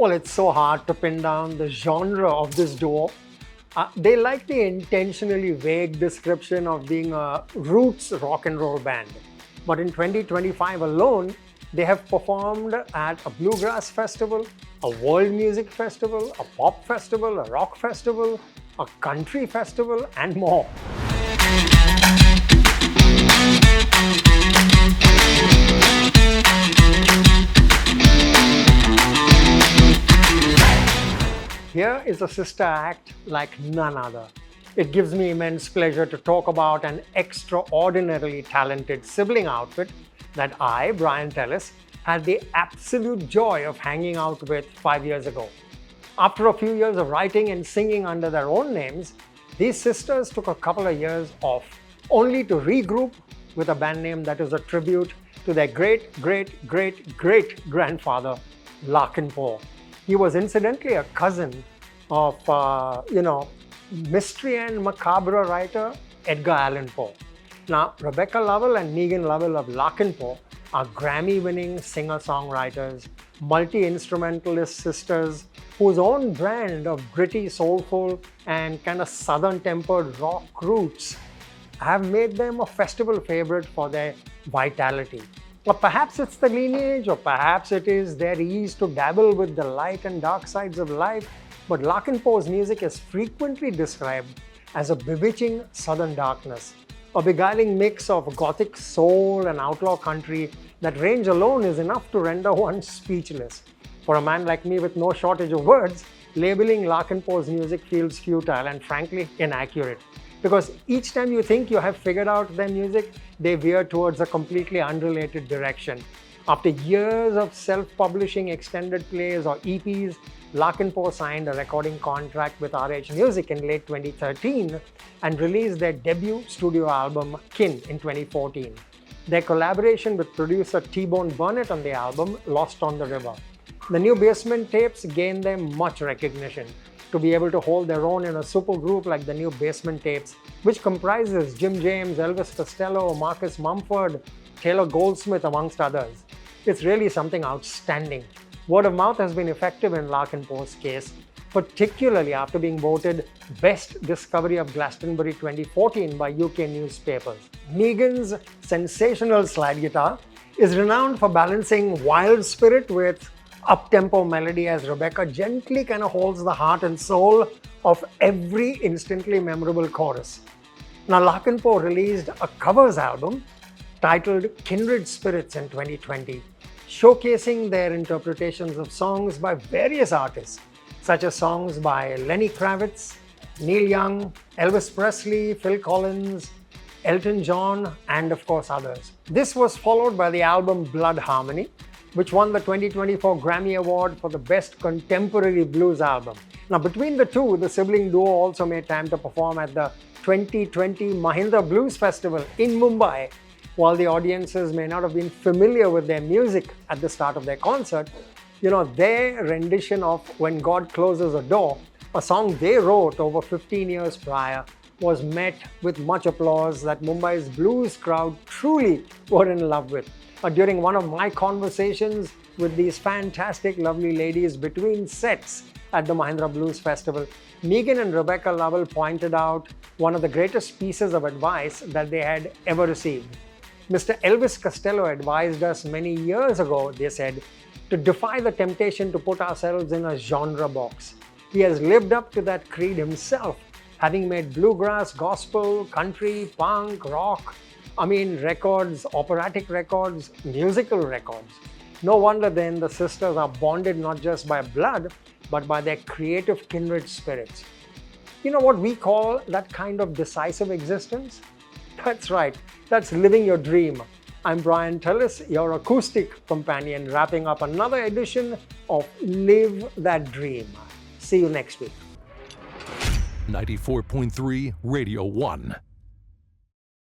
Well, it's so hard to pin down the genre of this duo. They like the intentionally vague description of being a roots rock and roll band. But in 2025 alone, they have performed at a bluegrass festival, a world music festival, a pop festival, a rock festival, a country festival, and more. Here is a sister act like none other. It gives me immense pleasure to talk about an extraordinarily talented sibling outfit that I, Brian Tellis, had the absolute joy of hanging out with 5 years ago. After a few years of writing and singing under their own names, these sisters took a couple of years off, only to regroup with a band name that is a tribute to their great-great-great-great-grandfather, Larkin Poe. He was incidentally a cousin of, mystery and macabre writer Edgar Allan Poe. Now, Rebecca Lovell and Megan Lovell of Larkin Poe are Grammy-winning singer-songwriters, multi-instrumentalist sisters whose own brand of gritty, soulful, and kind of southern-tempered rock roots have made them a festival favorite for their vitality. Or perhaps it's the lineage, or perhaps it is their ease to dabble with the light and dark sides of life, but Larkin Poe's music is frequently described as a bewitching southern darkness, a beguiling mix of gothic soul and outlaw country that range alone is enough to render one speechless. For a man like me with no shortage of words, labeling Larkin Poe's music feels futile and frankly inaccurate. Because each time you think you have figured out their music, they veer towards a completely unrelated direction. After years of self-publishing extended plays or EPs, Larkin Poe signed a recording contract with RH Music in late 2013 and released their debut studio album, Kin, in 2014. Their collaboration with producer T-Bone Burnett on the album, Lost on the River. The new Basement tapes gained them much recognition. To be able to hold their own in a supergroup like the new Basement Tapes, which comprises Jim James, Elvis Costello, Marcus Mumford, Taylor Goldsmith, amongst others. It's really something outstanding. Word of mouth has been effective in Larkin Poe's case, particularly after being voted Best Discovery of Glastonbury 2014 by UK newspapers. Megan's sensational slide guitar is renowned for balancing wild spirit with up-tempo melody as Rebecca gently kind of holds the heart and soul of every instantly memorable chorus. Now, Larkin Poe released a covers album titled Kindred Spirits in 2020, showcasing their interpretations of songs by various artists, such as songs by Lenny Kravitz, Neil Young, Elvis Presley, Phil Collins, Elton John, and of course others. This was followed by the album Blood Harmony, which won the 2024 Grammy Award for the Best Contemporary Blues Album. Now, between the two, the sibling duo also made time to perform at the 2020 Mahindra Blues Festival in Mumbai. While the audiences may not have been familiar with their music at the start of their concert, their rendition of When God Closes a Door, a song they wrote over 15 years prior, was met with much applause that Mumbai's blues crowd truly were in love with. During one of my conversations with these fantastic, lovely ladies between sets at the Mahindra Blues Festival, Megan and Rebecca Lovell pointed out one of the greatest pieces of advice that they had ever received. Mr. Elvis Costello advised us many years ago, they said, to defy the temptation to put ourselves in a genre box. He has lived up to that creed himself, having made bluegrass, gospel, country, punk, rock, records, operatic records, musical records. No wonder then the sisters are bonded not just by blood, but by their creative kindred spirits. You know what we call that kind of decisive existence? That's right, that's living your dream. I'm Brian Tellis, your acoustic companion, wrapping up another edition of Live That Dream. See you next week. 94.3 Radio 1.